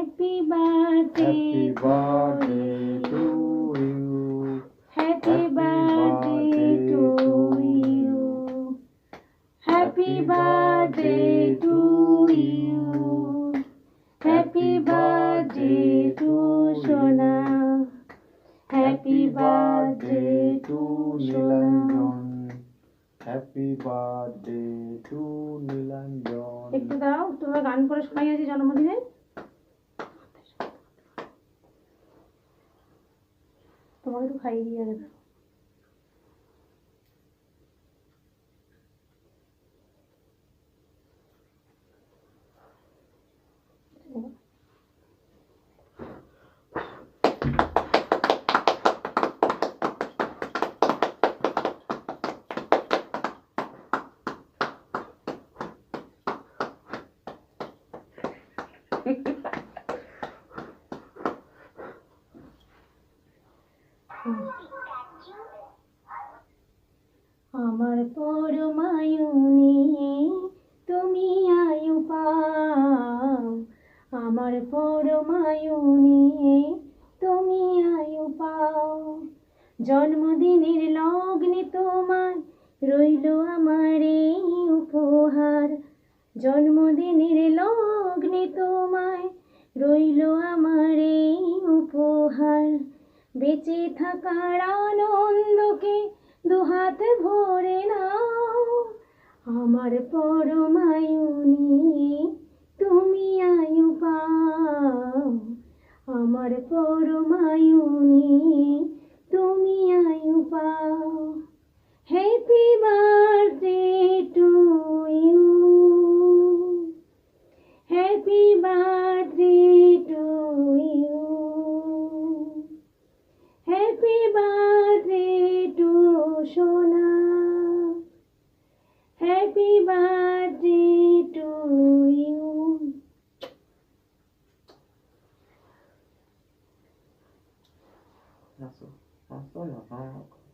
Happy birthday to you. Happy birthday to you. Happy birthday to you. Happy birthday to Shona. Happy birthday to Nilanjan. Happy birthday to Nilanjan. একটু দাও, তোমরা গান করে শোনাইয়াছি জন্মদিনে। তোমাকে একটু খাইয়ে দিয়ে যাবে। আমার পরমায়ুনি তুমি আয়ু পাও, আমার পরমায়ুনি তুমি আয়ু পাও। জন্মদিনের লগ্নে তোমার রইল আমার এই উপহার। জন্মদিনের লগ্নে তোমায় রইল আমার এই উপহার। বেঁচে থাকার আনন্দকে দুহাত ভরে নাও, আমার পরমায়ুনি তুমি আয়ু পাও, আমার পরমায়ুনি তুমি আয়ু পাও। Happy birthday to you, happy birthday to you, happy birthday to সোনা, happy birthday to you. Nasıl? Nasıl? Nasıl?